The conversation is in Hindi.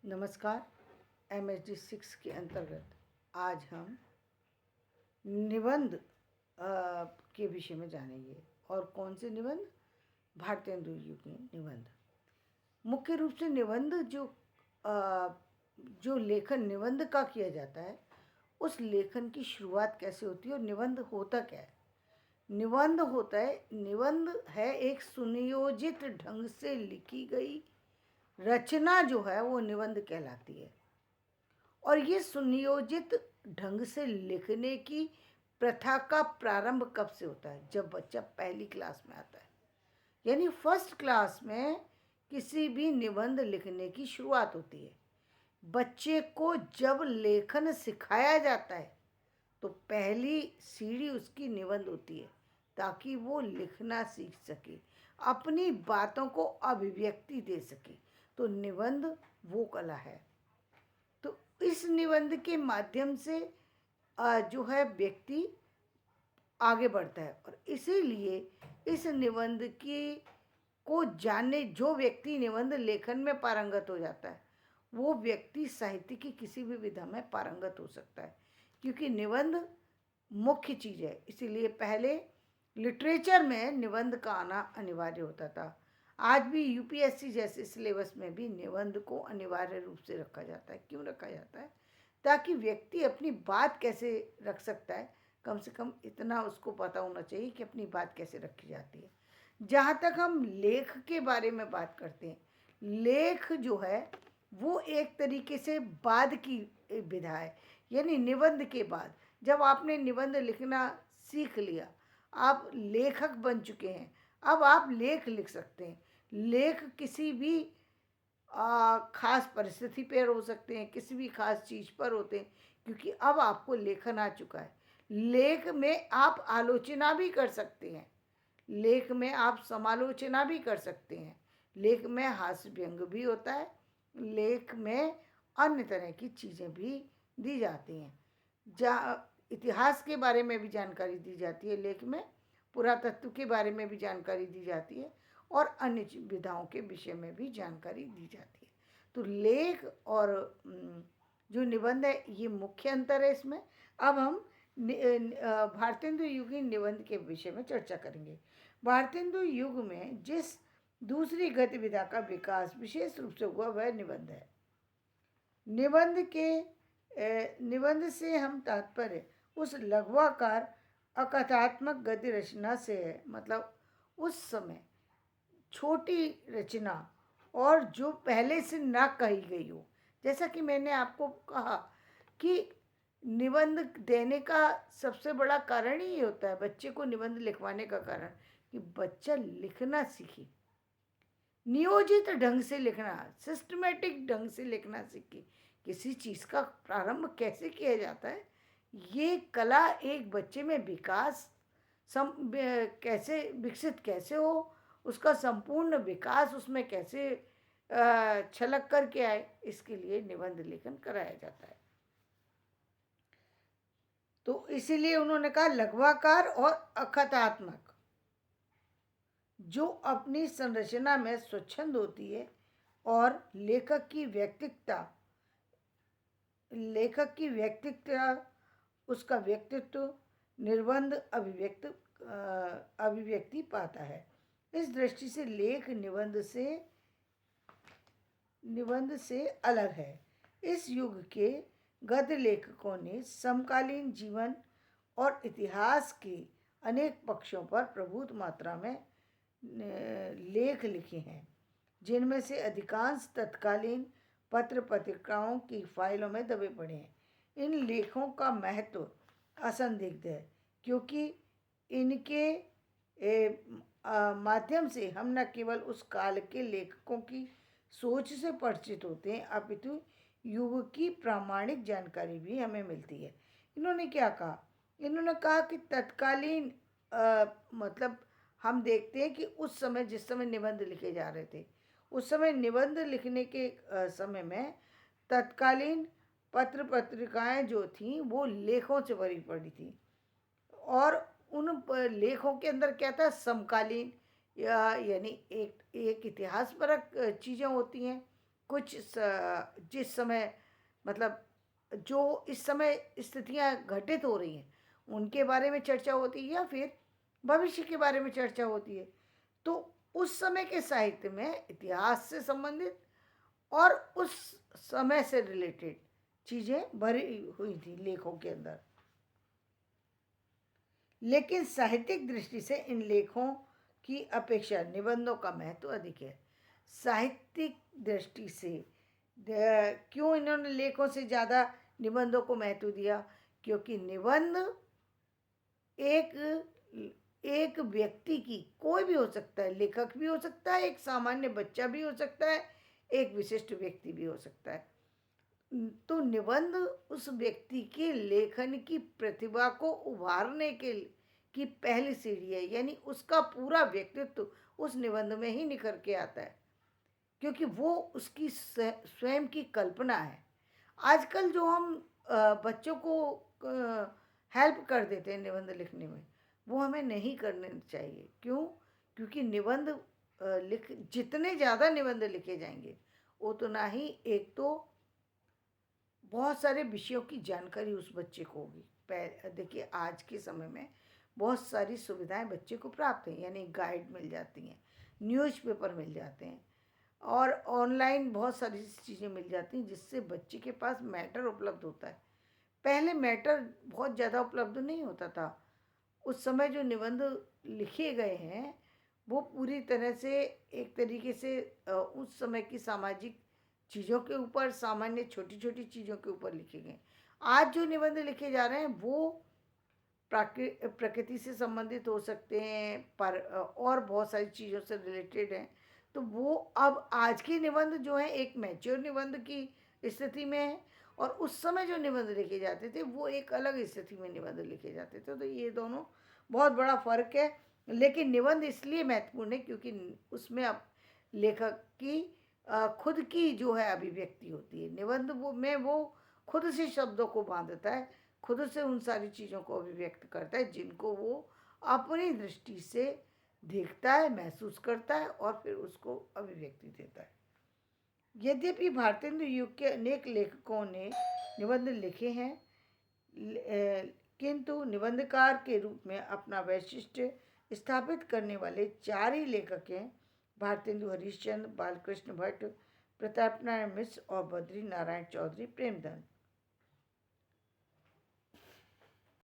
नमस्कार। MHD 6 के अंतर्गत आज हम निबंध के विषय में जानेंगे। और कौन से निबंध? भारतेंदु युग निबंध। मुख्य रूप से निबंध जो लेखन निबंध का किया जाता है, उस लेखन की शुरुआत कैसे होती है और निबंध होता क्या है? निबंध है एक सुनियोजित ढंग से लिखी गई रचना जो है वो निबंध कहलाती है। और ये सुनियोजित ढंग से लिखने की प्रथा का प्रारंभ कब से होता है? जब बच्चा पहली क्लास में आता है, यानी फर्स्ट क्लास में किसी भी निबंध लिखने की शुरुआत होती है। बच्चे को जब लेखन सिखाया जाता है तो पहली सीढ़ी उसकी निबंध होती है, ताकि वो लिखना सीख सके, अपनी बातों को अभिव्यक्ति दे सके। तो निबंध वो कला है। तो इस निबंध के माध्यम से जो है व्यक्ति आगे बढ़ता है। और इसीलिए इस निबंध की को जानने जो व्यक्ति निबंध लेखन में पारंगत हो जाता है, वो व्यक्ति साहित्य की किसी भी विधा में पारंगत हो सकता है, क्योंकि निबंध मुख्य चीज़ है। इसीलिए पहले लिटरेचर में निबंध का आना अनिवार्य होता था। आज भी यूपीएससी जैसे सिलेबस में भी निबंध को अनिवार्य रूप से रखा जाता है। क्यों रखा जाता है? ताकि व्यक्ति अपनी बात कैसे रख सकता है, कम से कम इतना उसको पता होना चाहिए कि अपनी बात कैसे रखी जाती है। जहाँ तक हम लेख के बारे में बात करते हैं, लेख जो है वो एक तरीके से बाद की विधा है, यानी निबंध के बाद। जब आपने निबंध लिखना सीख लिया, आप लेखक बन चुके हैं, अब आप लेख लिख सकते हैं। लेख किसी भी खास परिस्थिति पर हो सकते हैं, किसी भी खास चीज़ पर होते हैं, क्योंकि अब आपको लेखन आ चुका है। लेख में आप आलोचना भी कर सकते हैं, लेख में आप समालोचना भी कर सकते हैं, लेख में हास्य व्यंग भी होता है, लेख में अन्य तरह की चीज़ें भी दी जाती हैं। जहाँ इतिहास के बारे में भी जानकारी दी जाती है लेख में, पुरातत्व के बारे में भी जानकारी दी जाती है, और अन्य विधाओं के विषय में भी जानकारी दी जाती है। तो लेख और जो निबंध है, ये मुख्य अंतर है इसमें। अब हम भारतेंदु युगीन निबंध के विषय में चर्चा करेंगे। भारतेंदु युग में जिस दूसरी गतिविधा का विकास विशेष रूप से हुआ वह निबंध है। निबंध से हम तात्पर्य उस लघ्वाकार अकथात्मक गद्य रचना से है, मतलब उस समय छोटी रचना और जो पहले से ना कही गई हो। जैसा कि मैंने आपको कहा कि निबंध देने का सबसे बड़ा कारण ही होता है, बच्चे को निबंध लिखवाने का कारण, कि बच्चा लिखना सीखे, नियोजित ढंग से लिखना, सिस्टमेटिक ढंग से लिखना सीखे। किसी चीज़ का प्रारंभ कैसे किया जाता है, ये कला एक बच्चे में कैसे विकसित कैसे हो, उसका संपूर्ण विकास उसमें कैसे छलक करके आए, इसके लिए निबंध लेखन कराया जाता है। तो इसीलिए उन्होंने कहा लघ्वाकार और अकथात्मक, जो अपनी संरचना में स्वच्छंद होती है और लेखक की व्यक्तित्व उसका व्यक्तित्व निबंध अभिव्यक्ति पाता है। इस दृष्टि से लेख निबंध से अलग है। इस युग के गद्य लेखकों ने समकालीन जीवन और इतिहास के अनेक पक्षों पर प्रभुत मात्रा में लेख लिखे हैं, जिनमें से अधिकांश तत्कालीन पत्र पत्रिकाओं की फाइलों में दबे पड़े हैं। इन लेखों का महत्व असंदिग्ध है, क्योंकि इनके माध्यम से हम न केवल उस काल के लेखकों की सोच से परिचित होते हैं, अपितु युग की प्रामाणिक जानकारी भी हमें मिलती है। इन्होंने क्या कहा? इन्होंने कहा कि तत्कालीन मतलब हम देखते हैं कि उस समय जिस समय निबंध लिखे जा रहे थे, उस समय निबंध लिखने के समय में तत्कालीन पत्र पत्रिकाएं जो थीं वो लेखों से भरी पड़ी थी। और उन लेखों के अंदर क्या था? समकालीन यानी एक इतिहासपरक चीज़ें होती हैं, जिस समय मतलब जो इस समय स्थितियां घटित हो रही हैं उनके बारे में चर्चा होती है या फिर भविष्य के बारे में चर्चा होती है। तो उस समय के साहित्य में इतिहास से संबंधित और उस समय से रिलेटेड चीज़ें भरी हुई थी लेखों के अंदर। लेकिन साहित्यिक दृष्टि से इन लेखों की अपेक्षा निबंधों का महत्व अधिक है। साहित्यिक दृष्टि से क्यों इन्होंने लेखों से ज़्यादा निबंधों को महत्व दिया? क्योंकि निबंध एक एक व्यक्ति की, कोई भी हो सकता है, लेखक भी हो सकता है, एक सामान्य बच्चा भी हो सकता है, एक विशिष्ट व्यक्ति भी हो सकता है। तो निबंध उस व्यक्ति के लेखन की प्रतिभा को उभारने के की पहली सीढ़ी है, यानी उसका पूरा व्यक्तित्व उस निबंध में ही निखर के आता है, क्योंकि वो उसकी स्वयं की कल्पना है। आजकल जो हम बच्चों को हेल्प कर देते हैं निबंध लिखने में, वो हमें नहीं करने चाहिए। क्यों? क्योंकि निबंध जितने ज़्यादा निबंध लिखे जाएंगे उतना ही एक तो बहुत सारे विषयों की जानकारी उस बच्चे को होगी। देखिए आज के समय में बहुत सारी सुविधाएं बच्चे को प्राप्त हैं, यानी गाइड मिल जाती हैं, न्यूज़पेपर मिल जाते हैं और ऑनलाइन बहुत सारी चीज़ें मिल जाती हैं जिससे बच्चे के पास मैटर उपलब्ध होता है। पहले मैटर बहुत ज़्यादा उपलब्ध नहीं होता था। उस समय जो निबंध लिखे गए हैं वो पूरी तरह से एक तरीके से उस समय की सामाजिक चीज़ों के ऊपर, सामान्य छोटी छोटी चीज़ों के ऊपर लिखे गए। आज जो निबंध लिखे जा रहे हैं वो प्रकृति से संबंधित हो सकते हैं, पर और बहुत सारी चीज़ों से रिलेटेड हैं। तो वो अब आज के निबंध जो है एक मैच्योर निबंध की स्थिति में है, और उस समय जो निबंध लिखे जाते थे वो एक अलग स्थिति में निबंध लिखे जाते थे। तो ये दोनों बहुत बड़ा फ़र्क है। लेकिन निबंध इसलिए महत्वपूर्ण है क्योंकि उसमें अब लेखक की खुद की जो है अभिव्यक्ति होती है। निबंध वो खुद से शब्दों को बांधता है, खुद से उन सारी चीज़ों को अभिव्यक्त करता है जिनको वो अपनी दृष्टि से देखता है, महसूस करता है और फिर उसको अभिव्यक्ति देता है। यद्यपि भारतेंदु युग के अनेक लेखकों ने निबंध लिखे हैं, किंतु निबंधकार के रूप में अपना वैशिष्ट्य स्थापित करने वाले 4 ही लेखक हैं: भारतेंदु हरिश्चंद्र, बालकृष्ण भट्ट, प्रताप नारायण मिश्र और बद्री नारायण चौधरी प्रेमचंद।